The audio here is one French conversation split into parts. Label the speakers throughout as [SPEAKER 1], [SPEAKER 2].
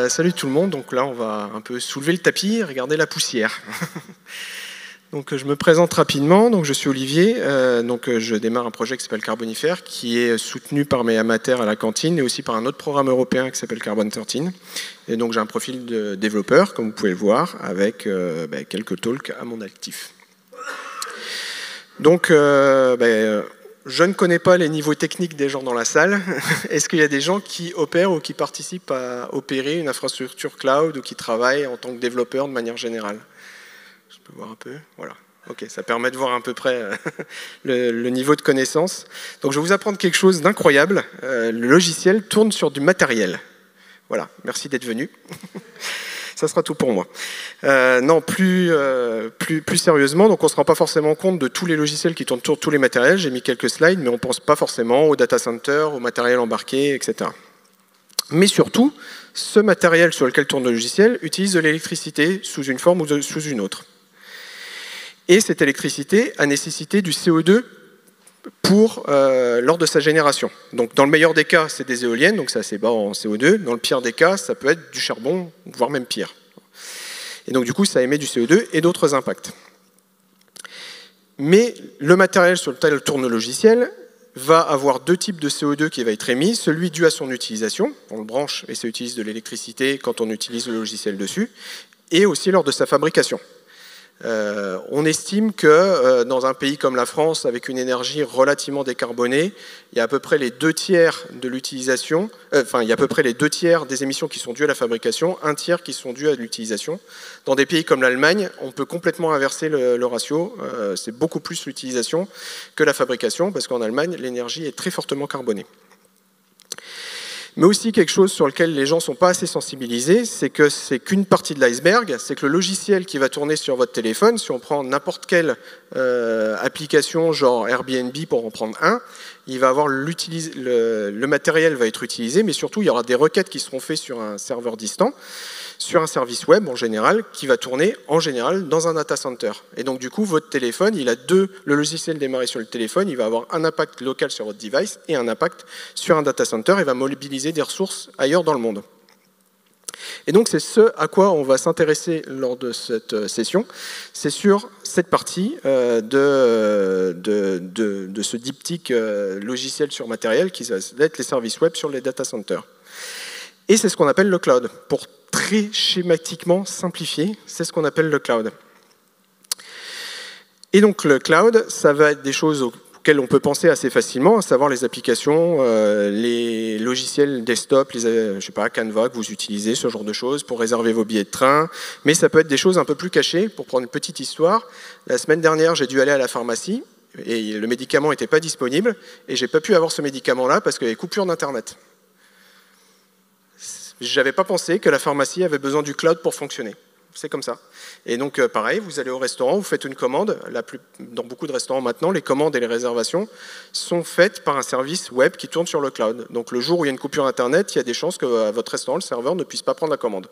[SPEAKER 1] Salut tout le monde, donc là on va un peu soulever le tapis et regarder la poussière. Donc je me présente rapidement, donc je suis Olivier, je démarre un projet qui s'appelle Carbonifère, qui est soutenu par mes amateurs à la cantine et aussi par un autre programme européen qui s'appelle Carbon 13. Et donc j'ai un profil de développeur, comme vous pouvez le voir, avec quelques talks à mon actif. Donc je ne connais pas les niveaux techniques des gens dans la salle. Est-ce qu'il y a des gens qui opèrent ou qui participent à opérer une infrastructure cloud ou qui travaillent en tant que développeurs de manière générale? Je peux voir un peu. Voilà. Ok, ça permet de voir à peu près le niveau de connaissance. Donc je vais vous apprendre quelque chose d'incroyable. Le logiciel tourne sur du matériel. Voilà, merci d'être venu. Ça sera tout pour moi. Non, plus sérieusement, donc on ne se rend pas forcément compte de tous les logiciels qui tournent sur tous les matériels. J'ai mis quelques slides, mais on ne pense pas forcément au data center, au matériel embarqué, etc. Mais surtout, ce matériel sur lequel tourne le logiciel utilise de l'électricité sous une forme ou sous une autre. Et cette électricité a nécessité du CO2 lors de sa génération. Donc dans le meilleur des cas, c'est des éoliennes, donc c'est assez bas en CO2. Dans le pire des cas, ça peut être du charbon, voire même pire. Et donc du coup, ça émet du CO2 et d'autres impacts. Mais le matériel sur lequel tourne le logiciel va avoir deux types de CO2 qui va être émis, celui dû à son utilisation, on le branche et ça utilise de l'électricité quand on utilise le logiciel dessus, et aussi lors de sa fabrication. On estime que dans un pays comme la France, avec une énergie relativement décarbonée, il y a à peu près les 2/3 de l'utilisation, il y a à peu près les 2/3 des émissions qui sont dues à la fabrication, 1/3 qui sont dues à l'utilisation. Dans des pays comme l'Allemagne, on peut complètement inverser le ratio, c'est beaucoup plus l'utilisation que la fabrication, parce qu'en Allemagne, l'énergie est très fortement carbonée. Mais aussi quelque chose sur lequel les gens ne sont pas assez sensibilisés, c'est que c'est qu'une partie de l'iceberg, c'est que le logiciel qui va tourner sur votre téléphone, si on prend n'importe quelle application, genre Airbnb pour en prendre un, il va avoir le matériel va être utilisé, mais surtout il y aura des requêtes qui seront faites sur un serveur distant, sur un service web en général, qui va tourner en général dans un data center. Et donc du coup, votre téléphone, le logiciel démarré sur le téléphone, il va avoir un impact local sur votre device et un impact sur un data center et va mobiliser des ressources ailleurs dans le monde. Et donc c'est ce à quoi on va s'intéresser lors de cette session. C'est sur cette partie de ce diptyque logiciel sur matériel qui va être les services web sur les data centers. Et c'est ce qu'on appelle le cloud. Pour très schématiquement simplifier, c'est ce qu'on appelle le cloud. Et donc le cloud, ça va être des choses auxquelles on peut penser assez facilement, à savoir les applications, les logiciels desktop, je sais pas, Canva que vous utilisez, ce genre de choses, pour réserver vos billets de train. Mais ça peut être des choses un peu plus cachées. Pour prendre une petite histoire, la semaine dernière, j'ai dû aller à la pharmacie et le médicament n'était pas disponible et j'ai pas pu avoir ce médicament-là parce qu'il y avait coupure d'Internet. Je n'avais pas pensé que la pharmacie avait besoin du cloud pour fonctionner. C'est comme ça. Et donc, pareil, vous allez au restaurant, vous faites une commande. Dans beaucoup de restaurants maintenant, les commandes et les réservations sont faites par un service web qui tourne sur le cloud. Donc, le jour où il y a une coupure Internet, il y a des chances que votre restaurant, le serveur, ne puisse pas prendre la commande.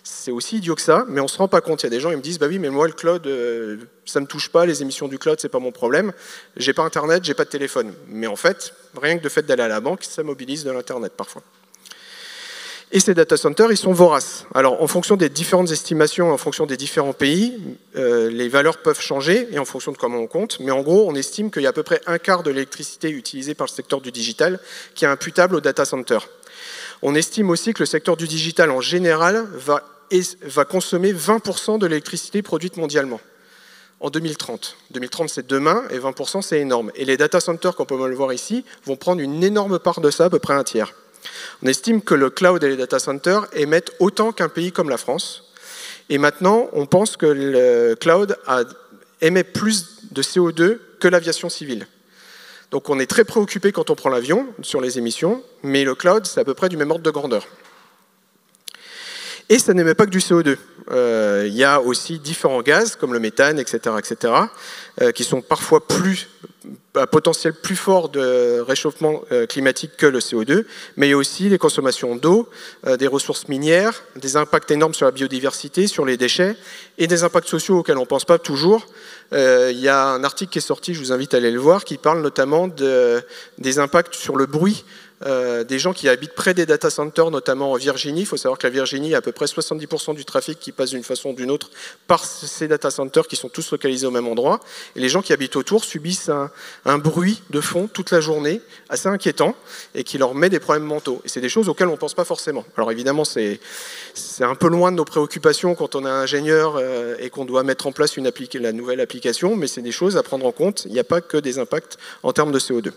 [SPEAKER 1] C'est aussi idiot que ça, mais on ne se rend pas compte. Il y a des gens qui me disent, bah oui, mais moi, le cloud, ça ne me touche pas, les émissions du cloud, ce n'est pas mon problème. J'ai pas Internet, j'ai pas de téléphone. Mais en fait, rien que le fait d'aller à la banque, ça mobilise de l'Internet parfois. Et ces data centers, ils sont voraces. Alors, en fonction des différentes estimations, en fonction des différents pays, les valeurs peuvent changer, et en fonction de comment on compte. Mais en gros, on estime qu'il y a à peu près 1/4 de l'électricité utilisée par le secteur du digital qui est imputable aux data centers. On estime aussi que le secteur du digital, en général, va consommer 20% de l'électricité produite mondialement en 2030. 2030, c'est demain, et 20%, c'est énorme. Et les data centers, comme on peut le voir ici, vont prendre une énorme part de ça, à peu près 1/3. On estime que le cloud et les data centers émettent autant qu'un pays comme la France. Et maintenant, on pense que le cloud émet plus de CO2 que l'aviation civile. Donc on est très préoccupé quand on prend l'avion sur les émissions, mais le cloud, c'est à peu près du même ordre de grandeur. Et ça n'émet pas que du CO2. Il y a aussi différents gaz, comme le méthane, etc., qui sont parfois à potentiel plus fort de réchauffement climatique que le CO2, mais il y a aussi des consommations d'eau, des ressources minières, des impacts énormes sur la biodiversité, sur les déchets, et des impacts sociaux auxquels on ne pense pas toujours. Il y a un article qui est sorti, je vous invite à aller le voir, qui parle notamment des impacts sur le bruit des gens qui habitent près des data centers, notamment en Virginie. Il faut savoir que la Virginie a à peu près 70% du trafic qui passe d'une façon ou d'une autre par ces data centers qui sont tous localisés au même endroit. Et les gens qui habitent autour subissent un bruit de fond toute la journée assez inquiétant et qui leur met des problèmes mentaux. Et c'est des choses auxquelles on ne pense pas forcément. Alors évidemment, c'est un peu loin de nos préoccupations quand on est ingénieur et qu'on doit mettre en place la nouvelle application, mais c'est des choses à prendre en compte. Il n'y a pas que des impacts en termes de CO2.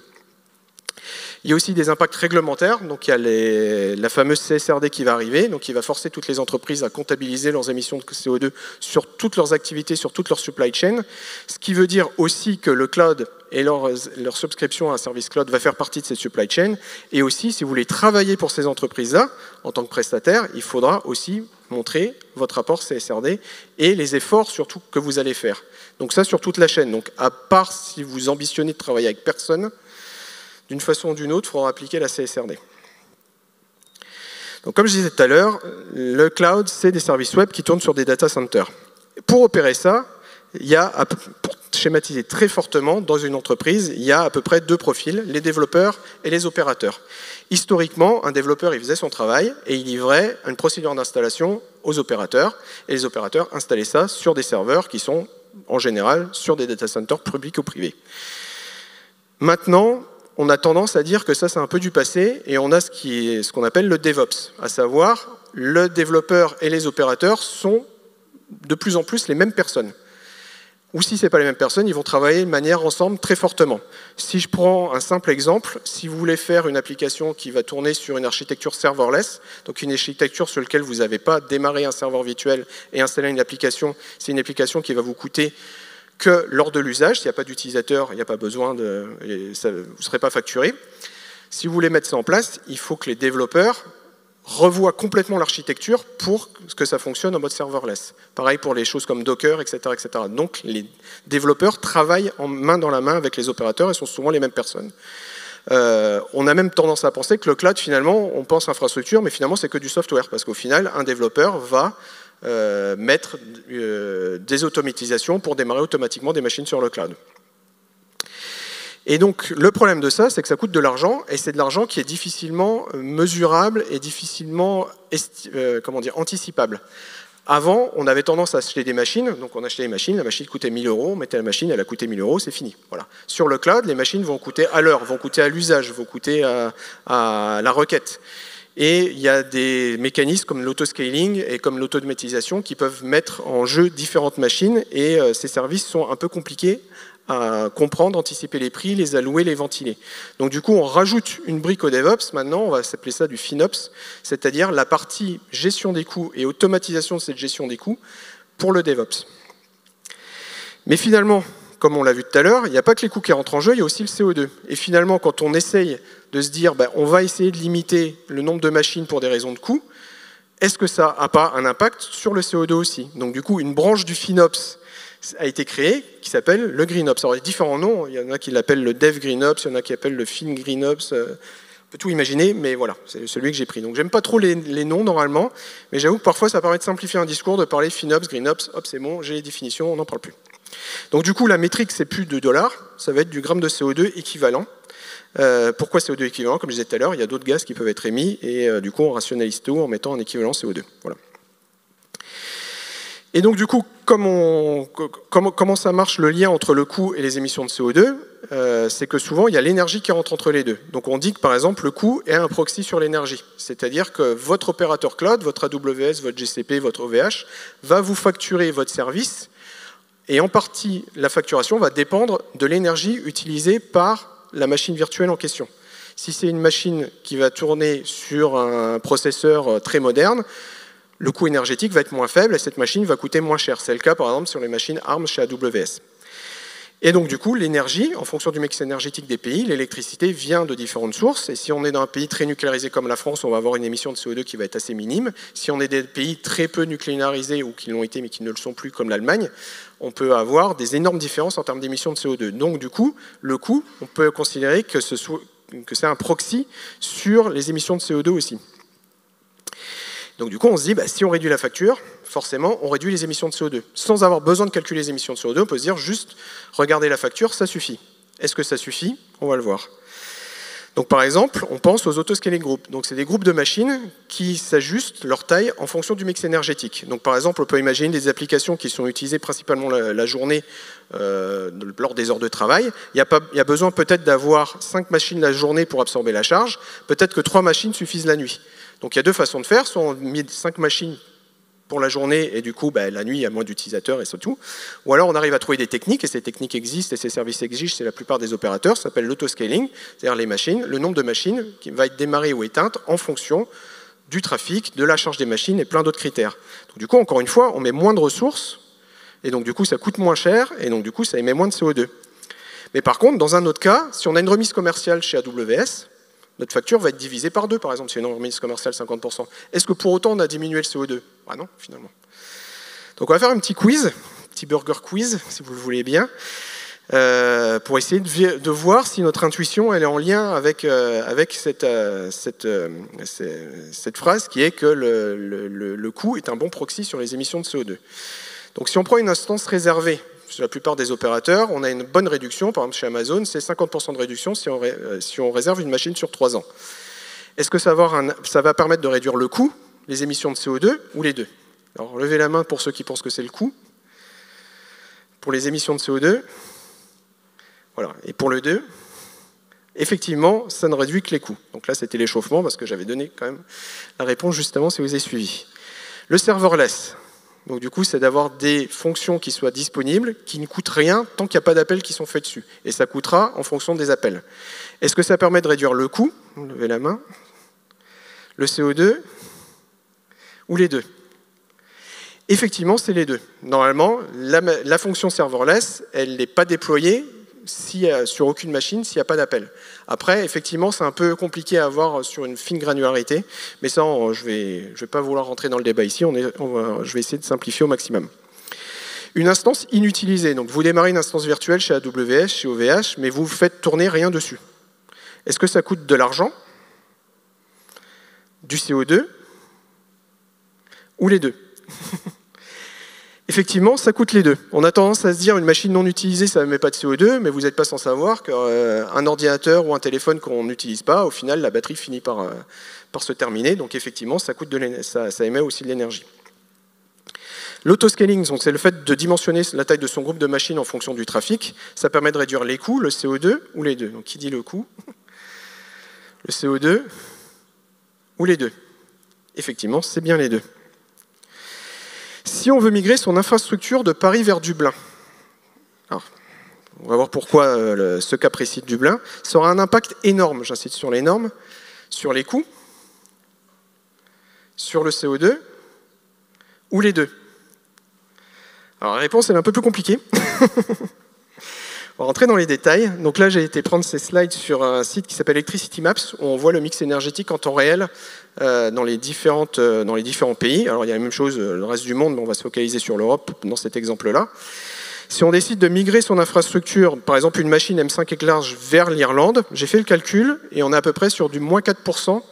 [SPEAKER 1] Il y a aussi des impacts réglementaires, donc il y a la fameuse CSRD qui va arriver, donc qui va forcer toutes les entreprises à comptabiliser leurs émissions de CO2 sur toutes leurs activités, sur toute leur supply chain, ce qui veut dire aussi que le cloud et leur subscription à un service cloud va faire partie de cette supply chain, et aussi si vous voulez travailler pour ces entreprises-là, en tant que prestataire, il faudra aussi montrer votre rapport CSRD et les efforts surtout que vous allez faire. Donc ça sur toute la chaîne, donc à part si vous ambitionnez de travailler avec personne, d'une façon ou d'une autre, il faudra appliquer la CSRD. Donc, comme je disais tout à l'heure, le cloud, c'est des services web qui tournent sur des data centers. Pour opérer ça, il y a, pour schématiser très fortement, dans une entreprise, il y a à peu près deux profils, les développeurs et les opérateurs. Historiquement, un développeur, il faisait son travail et il livrait une procédure d'installation aux opérateurs. Et les opérateurs installaient ça sur des serveurs qui sont, en général, sur des data centers publics ou privés. Maintenant, on a tendance à dire que ça, c'est un peu du passé, et on a ce qu'on appelle le DevOps, à savoir, le développeur et les opérateurs sont de plus en plus les mêmes personnes. Ou si ce n'est pas les mêmes personnes, ils vont travailler de manière ensemble très fortement. Si je prends un simple exemple, si vous voulez faire une application qui va tourner sur une architecture serverless, donc une architecture sur laquelle vous n'avez pas démarré un serveur virtuel et installé une application, c'est une application qui va vous coûter que lors de l'usage, s'il n'y a pas d'utilisateur, il n'y a pas besoin vous ne serez pas facturé. Si vous voulez mettre ça en place, il faut que les développeurs revoient complètement l'architecture pour que ça fonctionne en mode serverless. Pareil pour les choses comme Docker, etc., etc. Donc les développeurs travaillent en main dans la main avec les opérateurs et sont souvent les mêmes personnes. On a même tendance à penser que le cloud, finalement, on pense infrastructure, mais finalement c'est que du software, parce qu'au final, un développeur va mettre des automatisations pour démarrer automatiquement des machines sur le cloud. Et donc, le problème de ça, c'est que ça coûte de l'argent, et c'est de l'argent qui est difficilement mesurable et difficilement anticipable. Avant, on avait tendance à acheter des machines, donc on achetait des machines, la machine coûtait 1000 €, on mettait la machine, elle a coûté 1000 €, c'est fini. Voilà. Sur le cloud, les machines vont coûter à l'heure, vont coûter à l'usage, vont coûter à la requête. Et il y a des mécanismes comme l'autoscaling et comme l'automatisation qui peuvent mettre en jeu différentes machines, et ces services sont un peu compliqués à comprendre, anticiper les prix, les allouer, les ventiler. Donc du coup, on rajoute une brique au DevOps, maintenant on va s'appeler ça du FinOps, c'est-à-dire la partie gestion des coûts et automatisation de cette gestion des coûts pour le DevOps. Mais finalement, comme on l'a vu tout à l'heure, il n'y a pas que les coûts qui rentrent en jeu, il y a aussi le CO2. Et finalement, quand on essaye de se dire on va essayer de limiter le nombre de machines pour des raisons de coût, est-ce que ça n'a pas un impact sur le CO2 aussi? Donc du coup, une branche du FinOps a été créée qui s'appelle le GreenOps. Alors il y a différents noms, il y en a qui l'appellent le Dev GreenOps, il y en a qui l'appellent le Fin GreenOps, on peut tout imaginer, mais voilà, c'est celui que j'ai pris. Donc j'aime pas trop les noms normalement, mais j'avoue que parfois ça permet de simplifier un discours, de parler FinOps, GreenOps, hop c'est bon, j'ai les définitions, on n'en parle plus. Donc du coup la métrique c'est plus de dollars, ça va être du gramme de CO2 équivalent. Pourquoi CO2 équivalent? Comme je disais tout à l'heure, il y a d'autres gaz qui peuvent être émis, et du coup on rationalise tout en mettant un équivalent CO2. Voilà. Et donc du coup, comment ça marche le lien entre le coût et les émissions de CO2 c'est que souvent il y a l'énergie qui rentre entre les deux. Donc on dit que par exemple le coût est un proxy sur l'énergie. C'est-à-dire que votre opérateur cloud, votre AWS, votre GCP, votre OVH, va vous facturer votre service, et en partie la facturation va dépendre de l'énergie utilisée par la machine virtuelle en question. Si c'est une machine qui va tourner sur un processeur très moderne, le coût énergétique va être moins faible et cette machine va coûter moins cher. C'est le cas par exemple sur les machines ARM chez AWS. Et donc du coup, l'énergie, en fonction du mix énergétique des pays, l'électricité vient de différentes sources. Et si on est dans un pays très nucléarisé comme la France, on va avoir une émission de CO2 qui va être assez minime. Si on est des pays très peu nucléarisés ou qui l'ont été mais qui ne le sont plus comme l'Allemagne, on peut avoir des énormes différences en termes d'émissions de CO2. Donc du coup, le coût, on peut considérer que c'est un proxy sur les émissions de CO2 aussi. Donc du coup, on se dit, si on réduit la facture, forcément, on réduit les émissions de CO2. Sans avoir besoin de calculer les émissions de CO2, on peut se dire juste, regardez la facture, ça suffit. Est-ce que ça suffit? On va le voir. Donc par exemple, on pense aux autoscaling groups. Donc c'est des groupes de machines qui s'ajustent leur taille en fonction du mix énergétique. Donc par exemple, on peut imaginer des applications qui sont utilisées principalement la journée lors des heures de travail. Il y a besoin peut-être d'avoir 5 machines la journée pour absorber la charge. Peut-être que 3 machines suffisent la nuit. Donc il y a 2 façons de faire. Soit on met 5 machines pour la journée, et du coup, la nuit, il y a moins d'utilisateurs et c'est tout. Ou alors, on arrive à trouver des techniques, et ces techniques existent, et ces services existent chez la plupart des opérateurs, ça s'appelle l'autoscaling, c'est-à-dire les machines, le nombre de machines qui va être démarré ou éteinte en fonction du trafic, de la charge des machines et plein d'autres critères. Donc, du coup, encore une fois, on met moins de ressources, et donc du coup, ça coûte moins cher, et donc du coup, ça émet moins de CO2. Mais par contre, dans un autre cas, si on a une remise commerciale chez AWS, notre facture va être divisée par 2, par exemple, si on a une remise commerciale 50%. Est-ce que pour autant on a diminué le CO2? Ah non, finalement. Donc on va faire un petit quiz, petit burger quiz, si vous le voulez bien, pour essayer de voir si notre intuition elle est en lien avec cette phrase qui est que le coût est un bon proxy sur les émissions de CO2. Donc si on prend une instance réservée, sur la plupart des opérateurs, on a une bonne réduction. Par exemple, chez Amazon, c'est 50% de réduction si on réserve une machine sur 3 ans. Est-ce que ça va permettre de réduire le coût, les émissions de CO2 ou les deux? Alors, levez la main pour ceux qui pensent que c'est le coût. Pour les émissions de CO2, voilà. Et pour le 2, effectivement, ça ne réduit que les coûts. Donc là, c'était l'échauffement, parce que j'avais donné quand même la réponse juste avant, si vous avez suivi. Le serverless. Donc du coup, c'est d'avoir des fonctions qui soient disponibles, qui ne coûtent rien tant qu'il n'y a pas d'appels qui sont faits dessus. Et ça coûtera en fonction des appels. Est-ce que ça permet de réduire le coût? Levez la main. Le CO2 ou les deux? Effectivement, c'est les deux. Normalement, la fonction serverless, elle n'est pas déployée sur aucune machine s'il n'y a pas d'appel. Après, effectivement, c'est un peu compliqué à avoir sur une fine granularité, mais ça, je vais pas vouloir rentrer dans le débat ici, je vais essayer de simplifier au maximum. Une instance inutilisée, donc vous démarrez une instance virtuelle chez AWS, chez OVH, mais vous faites tourner rien dessus. Est-ce que ça coûte de l'argent, du CO2, ou les deux? Effectivement, ça coûte les deux. On a tendance à se dire une machine non utilisée, ça ne met pas de CO2, mais vous n'êtes pas sans savoir qu'un ordinateur ou un téléphone qu'on n'utilise pas, au final, la batterie finit par se terminer. Donc effectivement, ça émet aussi de l'énergie. L'autoscaling, c'est le fait de dimensionner la taille de son groupe de machines en fonction du trafic. Ça permet de réduire les coûts, le CO2 ou les deux. Donc qui dit le coût? Le CO2 ou les deux? Effectivement, c'est bien les deux. Si on veut migrer son infrastructure de Paris vers Dublin, alors, on va voir pourquoi ce cas précis de Dublin, ça aura un impact énorme, j'insiste sur les normes, sur les coûts, sur le CO2, ou les deux. Alors la réponse elle est un peu plus compliquée. On va rentrer dans les détails. Donc là, j'ai été prendre ces slides sur un site qui s'appelle Electricity Maps, où on voit le mix énergétique en temps réel dans les différents pays. Alors il y a la même chose le reste du monde, mais on va se focaliser sur l'Europe dans cet exemple-là. Si on décide de migrer son infrastructure, par exemple une machine M5 Large vers l'Irlande, j'ai fait le calcul et on est à peu près sur du moins 4%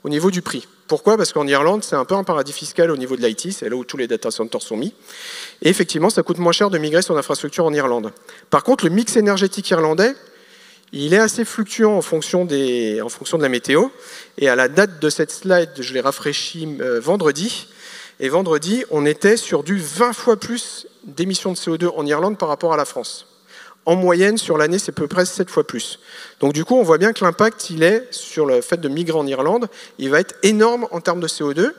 [SPEAKER 1] au niveau du prix. Pourquoi? Parce qu'en Irlande, c'est un peu un paradis fiscal au niveau de l'IT, c'est là où tous les data centers sont mis. Et effectivement, ça coûte moins cher de migrer son infrastructure en Irlande. Par contre, le mix énergétique irlandais, il est assez fluctuant en fonction de la météo. Et à la date de cette slide, je l'ai rafraîchi vendredi. Et vendredi, on était sur du 20 fois plus d'émissions de CO2 en Irlande par rapport à la France. En moyenne, sur l'année, c'est à peu près 7 fois plus. Donc du coup, on voit bien que l'impact, il est sur le fait de migrer en Irlande, il va être énorme en termes de CO2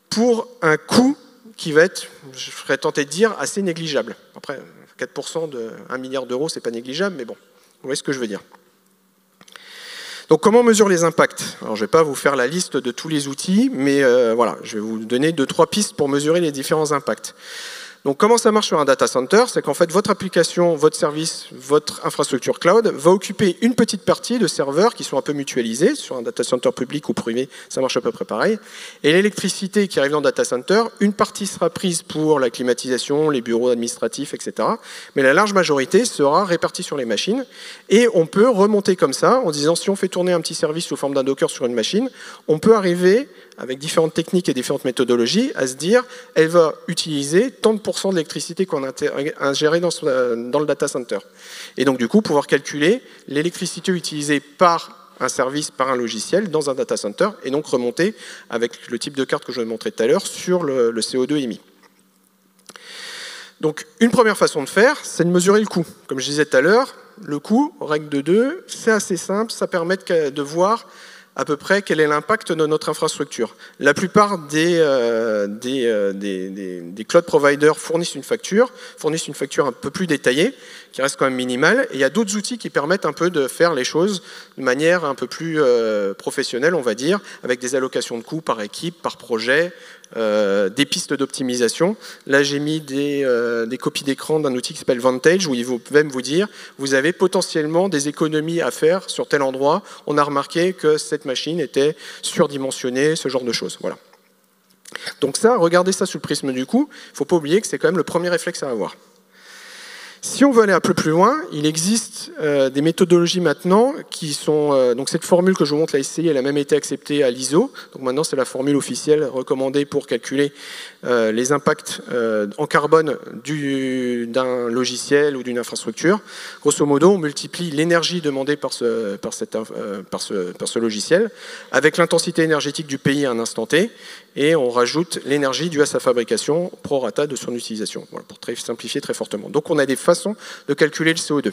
[SPEAKER 1] pour un coût qui va être, je serais tenté de dire, assez négligeable. Après, 4% de 1 milliard d'euros, c'est pas négligeable, mais bon, vous voyez ce que je veux dire. Donc comment on mesure les impacts? Alors je ne vais pas vous faire la liste de tous les outils, mais voilà, je vais vous donner 2-3 pistes pour mesurer les différents impacts. Donc comment ça marche sur un data center? C'est qu'en fait votre application, votre service, votre infrastructure cloud va occuper une petite partie de serveurs qui sont un peu mutualisés. Sur un data center public ou privé, ça marche à peu près pareil. Et l'électricité qui arrive dans le data center, une partie sera prise pour la climatisation, les bureaux administratifs, etc. Mais la large majorité sera répartie sur les machines. Et on peut remonter comme ça en disant si on fait tourner un petit service sous forme d'un Docker sur une machine, on peut arriver avec différentes techniques et différentes méthodologies, à se dire, elle va utiliser tant de pourcents de l'électricité qu'on a ingérée dans le data center. Et donc, du coup, pouvoir calculer l'électricité utilisée par un service par un logiciel dans un data center et donc remonter avec le type de carte que je vous ai montré tout à l'heure sur le CO2 émis. Donc une première façon de faire, c'est de mesurer le coût. Comme je disais tout à l'heure, le coût, règle de 2, c'est assez simple, ça permet de voir à peu près quel est l'impact de notre infrastructure. La plupart des cloud providers fournissent une facture un peu plus détaillée, qui reste quand même minimale, et il y a d'autres outils qui permettent un peu de faire les choses de manière un peu plus professionnelle, on va dire, avec des allocations de coûts par équipe, par projet, des pistes d'optimisation. Là, j'ai mis des copies d'écran d'un outil qui s'appelle Vantage, où il va même vous dire, vous avez potentiellement des économies à faire sur tel endroit. On a remarqué que cette machine était surdimensionnée, ce genre de choses. Voilà. Donc ça, regardez ça sous le prisme du coût. Il ne faut pas oublier que c'est quand même le premier réflexe à avoir. Si on veut aller un peu plus loin, il existe des méthodologies maintenant qui sont... donc cette formule que je vous montre, la SCI, elle a même été acceptée à l'ISO. Donc maintenant, c'est la formule officielle recommandée pour calculer les impacts en carbone d'un logiciel ou d'une infrastructure. Grosso modo, on multiplie l'énergie demandée par ce logiciel avec l'intensité énergétique du pays à un instant T, et on rajoute l'énergie due à sa fabrication prorata de son utilisation, voilà, pour simplifier très fortement. Donc on a des façons de calculer le CO2.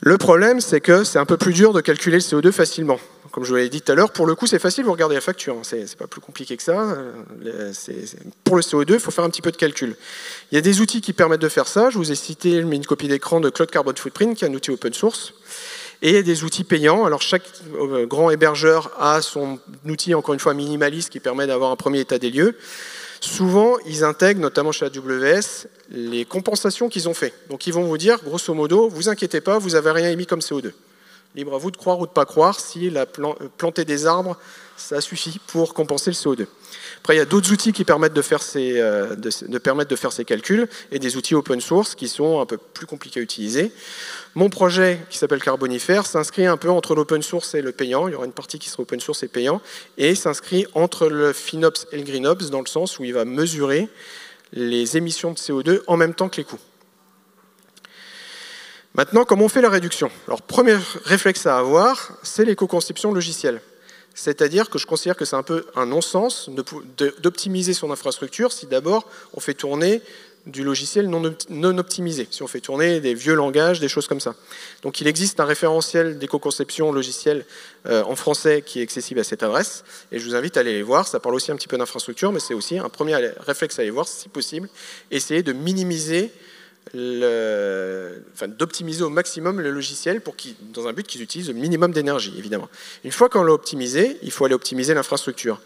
[SPEAKER 1] Le problème, c'est que c'est un peu plus dur de calculer le CO2 facilement. Comme je vous l'avais dit tout à l'heure, pour le coup, c'est facile, vous regardez la facture, hein, c'est pas plus compliqué que ça. Pour le CO2, il faut faire un petit peu de calcul. Il y a des outils qui permettent de faire ça. Je vous ai cité une copie d'écran de Cloud Carbon Footprint, qui est un outil open source. Et il y a des outils payants. Alors chaque grand hébergeur a son outil, encore une fois, minimaliste, qui permet d'avoir un premier état des lieux. Souvent, ils intègrent, notamment chez AWS, les compensations qu'ils ont fait. Donc ils vont vous dire, grosso modo, vous inquiétez pas, vous n'avez rien émis comme CO2. Libre à vous de croire ou de ne pas croire, si planter des arbres, ça suffit pour compenser le CO2. Après, il y a d'autres outils qui permettent de faire ces calculs, et des outils open source qui sont un peu plus compliqués à utiliser. Mon projet, qui s'appelle Carbonifère, s'inscrit un peu entre l'open source et le payant. Il y aura une partie qui sera open source et payant, et s'inscrit entre le FinOps et le GreenOps, dans le sens où il va mesurer les émissions de CO2 en même temps que les coûts. Maintenant, comment on fait la réduction? Alors, premier réflexe à avoir, c'est l'éco-conception logicielle. C'est-à-dire que je considère que c'est un peu un non-sens d'optimiser son infrastructure si d'abord on fait tourner du logiciel non optimisé, si on fait tourner des vieux langages, des choses comme ça. Donc il existe un référentiel d'éco-conception logicielle en français qui est accessible à cette adresse, et je vous invite à aller les voir. Ça parle aussi un petit peu d'infrastructure, mais c'est aussi un premier réflexe à aller voir, si possible, essayer de minimiser d'optimiser au maximum le logiciel dans un but qu'ils utilisent le minimum d'énergie, évidemment. Une fois qu'on l'a optimisé, il faut aller optimiser l'infrastructure.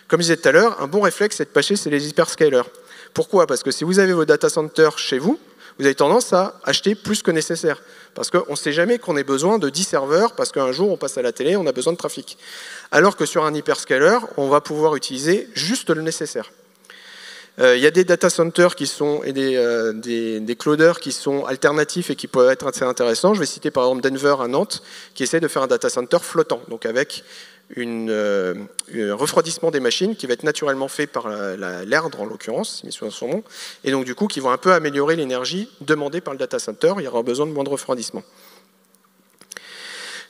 [SPEAKER 1] Comme je disais tout à l'heure, un bon réflexe, c'est de passer chez les hyperscalers. Pourquoi? Parce que si vous avez vos data centers chez vous, vous avez tendance à acheter plus que nécessaire. Parce qu'on ne sait jamais qu'on ait besoin de 10 serveurs, parce qu'un jour on passe à la télé, on a besoin de trafic. Alors que sur un hyperscaler, on va pouvoir utiliser juste le nécessaire. Il y a des data centers qui sont, et des clouders qui sont alternatifs et qui peuvent être assez intéressants. Je vais citer par exemple Denver à Nantes, qui essaie de faire un data center flottant, donc avec un refroidissement des machines qui va être naturellement fait par l'ERDR en l'occurrence, si mes souvenirs sont bons, et donc du coup qui vont un peu améliorer l'énergie demandée par le data center. Il y aura besoin de moins de refroidissement.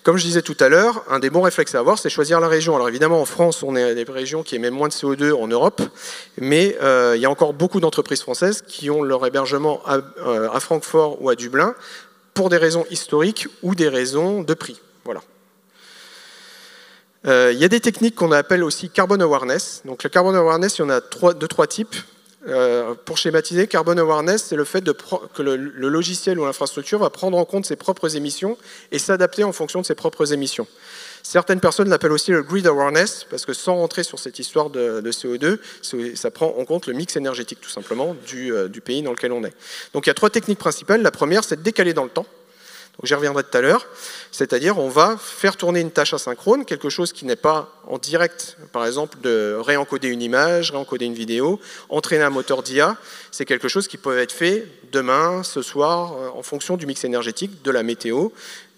[SPEAKER 1] Comme je disais tout à l'heure, un des bons réflexes à avoir, c'est choisir la région. Alors évidemment, en France, on est à des régions qui émettent moins de CO2 en Europe, mais il y a encore beaucoup d'entreprises françaises qui ont leur hébergement à Francfort ou à Dublin pour des raisons historiques ou des raisons de prix. Voilà. Il y a des techniques qu'on appelle aussi carbon awareness. Donc le carbon awareness, il y en a deux, trois types. Pour schématiser, carbon awareness, c'est le fait que le logiciel ou l'infrastructure va prendre en compte ses propres émissions et s'adapter en fonction de ses propres émissions. Certaines personnes l'appellent aussi le grid awareness, parce que sans rentrer sur cette histoire de CO2, ça prend en compte le mix énergétique tout simplement du pays dans lequel on est. Donc il y a trois techniques principales. La première, c'est de décaler dans le temps. Donc j'y reviendrai tout à l'heure, c'est-à-dire on va faire tourner une tâche asynchrone, quelque chose qui n'est pas en direct, par exemple de réencoder une image, réencoder une vidéo, entraîner un moteur d'IA, c'est quelque chose qui peut être fait demain, ce soir, en fonction du mix énergétique, de la météo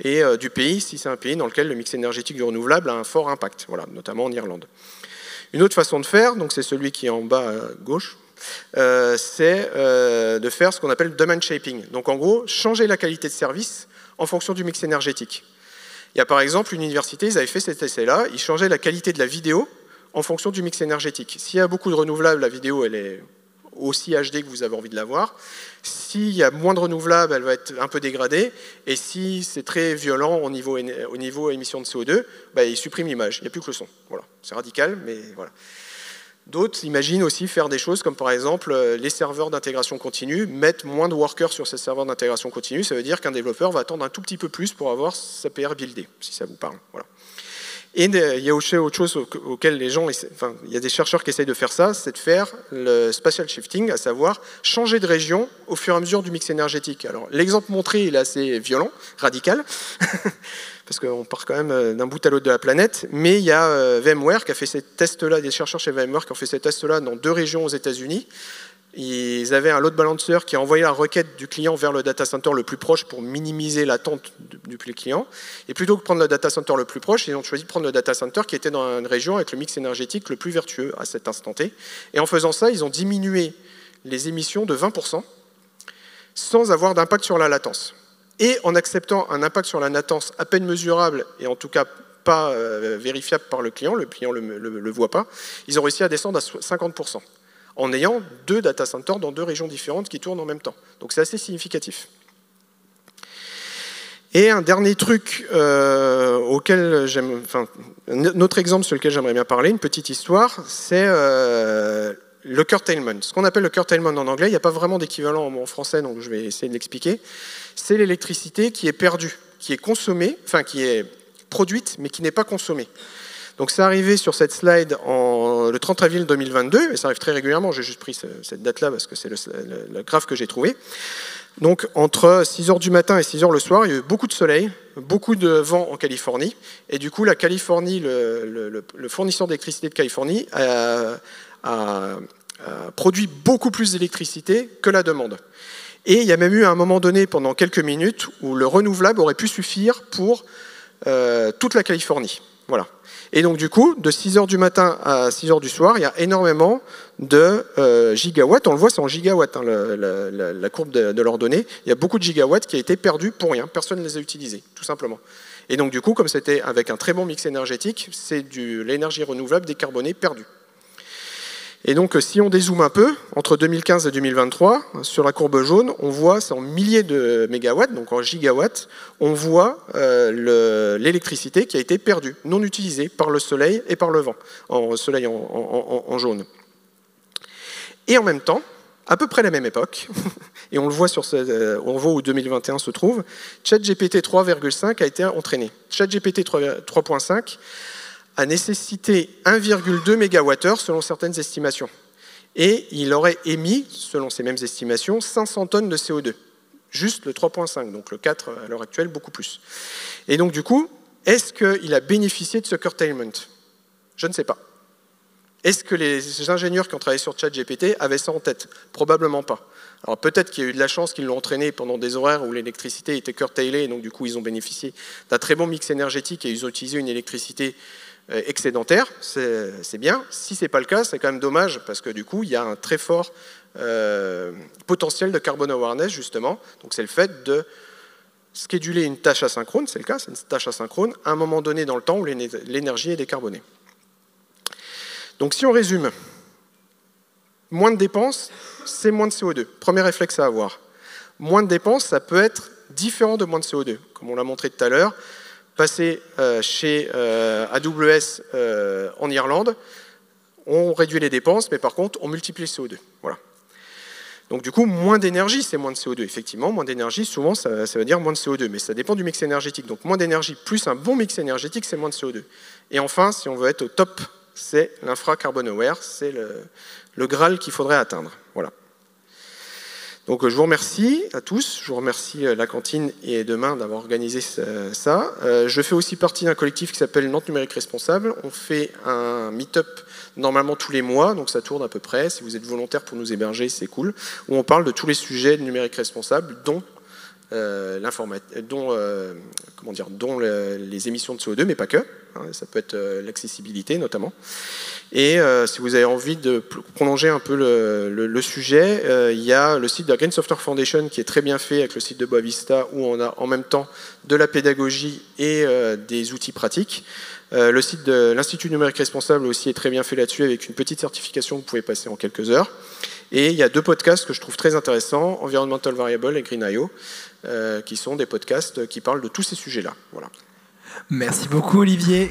[SPEAKER 1] et du pays, si c'est un pays dans lequel le mix énergétique du renouvelable a un fort impact, voilà, notamment en Irlande. Une autre façon de faire, donc c'est celui qui est en bas à gauche, c'est de faire ce qu'on appelle demand shaping. Donc en gros, changer la qualité de service en fonction du mix énergétique. Il y a par exemple une université, ils avaient fait cet essai-là, ils changeaient la qualité de la vidéo en fonction du mix énergétique. S'il y a beaucoup de renouvelables, la vidéo elle est aussi HD que vous avez envie de la voir. S'il y a moins de renouvelables, elle va être un peu dégradée. Et si c'est très violent au niveau émission de CO2, bah, il supprime l'image, il n'y a plus que le son. Voilà. C'est radical, mais voilà. D'autres imaginent aussi faire des choses comme par exemple les serveurs d'intégration continue, mettre moins de workers sur ces serveurs d'intégration continue, ça veut dire qu'un développeur va attendre un tout petit peu plus pour avoir sa PR buildée, si ça vous parle. Voilà. Et il y a aussi autre chose auquel les gens, enfin, il y a des chercheurs qui essayent de faire ça, c'est de faire le spatial shifting, à savoir changer de région au fur et à mesure du mix énergétique. Alors l'exemple montré, il est assez violent, radical, parce qu'on part quand même d'un bout à l'autre de la planète, mais il y a VMware qui a fait ces tests-là, des chercheurs chez VMware qui ont fait ces tests-là dans 2 régions aux États-Unis. Ils avaient un load balancer qui a envoyé la requête du client vers le data center le plus proche pour minimiser l'attente du client. Et plutôt que de prendre le data center le plus proche, ils ont choisi de prendre le data center qui était dans une région avec le mix énergétique le plus vertueux à cet instant T. Et en faisant ça, ils ont diminué les émissions de 20% sans avoir d'impact sur la latence. Et en acceptant un impact sur la latence à peine mesurable et en tout cas pas vérifiable par le client le voit pas, ils ont réussi à descendre à 50%. En ayant 2 data centers dans 2 régions différentes qui tournent en même temps. Donc c'est assez significatif. Et un dernier truc auquel j'aime, enfin, un autre exemple sur lequel j'aimerais bien parler, une petite histoire, c'est le curtailment. Ce qu'on appelle le curtailment en anglais, il n'y a pas vraiment d'équivalent en français, donc je vais essayer de l'expliquer. C'est l'électricité qui est perdue, qui est consommée, enfin qui est produite, mais qui n'est pas consommée. Donc c'est arrivé sur cette slide le 30 avril 2022, et ça arrive très régulièrement, j'ai juste pris cette date-là parce que c'est le graphe que j'ai trouvé. Donc entre 6h du matin et 6h le soir, il y a eu beaucoup de soleil, beaucoup de vent en Californie, et du coup la Californie, le fournisseur d'électricité de Californie a produit beaucoup plus d'électricité que la demande. Et il y a même eu à un moment donné, pendant quelques minutes, où le renouvelable aurait pu suffire pour toute la Californie. Voilà. Et donc du coup, de 6h du matin à 6h du soir, il y a énormément de gigawatts. On le voit, c'est en gigawatts, hein, la courbe de leurs données. Il y a beaucoup de gigawatts qui a été perdus pour rien. Personne ne les a utilisés, tout simplement. Et donc du coup, comme c'était avec un très bon mix énergétique, c'est de l'énergie renouvelable décarbonée perdue. Et donc, si on dézoome un peu, entre 2015 et 2023, sur la courbe jaune, on voit, c'est en milliers de mégawatts, donc en gigawatts, on voit l'électricité qui a été perdue, non utilisée par le soleil et par le vent, soleil en jaune. Et en même temps, à peu près à la même époque, et on le voit on voit où 2021 se trouve, ChatGPT 3.5 a été entraîné. ChatGPT 3.5 a nécessité 1,2 MWh selon certaines estimations. Et il aurait émis, selon ces mêmes estimations, 500 tonnes de CO2. Juste le 3.5, donc le 4 à l'heure actuelle, beaucoup plus. Et donc du coup, est-ce qu'il a bénéficié de ce curtailment? Je ne sais pas. Est-ce que les ingénieurs qui ont travaillé sur ChatGPT avaient ça en tête? Probablement pas. Alors peut-être qu'il y a eu de la chance qu'ils l'ont entraîné pendant des horaires où l'électricité était curtailée, et donc du coup ils ont bénéficié d'un très bon mix énergétique et ils ont utilisé une électricité excédentaire, c'est bien. Si ce n'est pas le cas, c'est quand même dommage, parce que du coup, il y a un très fort potentiel de carbon awareness, justement. Donc c'est le fait de scheduler une tâche asynchrone, c'est le cas, c'est une tâche asynchrone, à un moment donné dans le temps où l'énergie est décarbonée. Donc si on résume, moins de dépenses, c'est moins de CO2. Premier réflexe à avoir. Moins de dépenses, ça peut être différent de moins de CO2, comme on l'a montré tout à l'heure. Passer chez AWS en Irlande, on réduit les dépenses, mais par contre, on multiplie le CO2. Voilà. Donc du coup, moins d'énergie, c'est moins de CO2. Effectivement, moins d'énergie, souvent, ça veut dire moins de CO2, mais ça dépend du mix énergétique. Donc moins d'énergie plus un bon mix énergétique, c'est moins de CO2. Et enfin, si on veut être au top, c'est l'infra carbon aware, c'est le Graal qu'il faudrait atteindre. Voilà. Donc je vous remercie à tous, je vous remercie la cantine et Demain d'avoir organisé ça. Je fais aussi partie d'un collectif qui s'appelle Nantes Numérique Responsable. On fait un meet-up normalement tous les mois, donc ça tourne à peu près. Si vous êtes volontaire pour nous héberger, c'est cool. Où on parle de tous les sujets de numérique responsable, dont dont les émissions de CO2, mais pas que. Ça peut être l'accessibilité notamment. Et si vous avez envie de prolonger un peu le sujet, il y a le site de la Green Software Foundation qui est très bien fait avec le site de Boavista où on a en même temps de la pédagogie et des outils pratiques. Le site de l'Institut numérique responsable aussi est très bien fait là-dessus avec une petite certification que vous pouvez passer en quelques heures. Et il y a 2 podcasts que je trouve très intéressants, Environmental Variable et Green.io, qui sont des podcasts qui parlent de tous ces sujets-là. Voilà.
[SPEAKER 2] Merci beaucoup Olivier.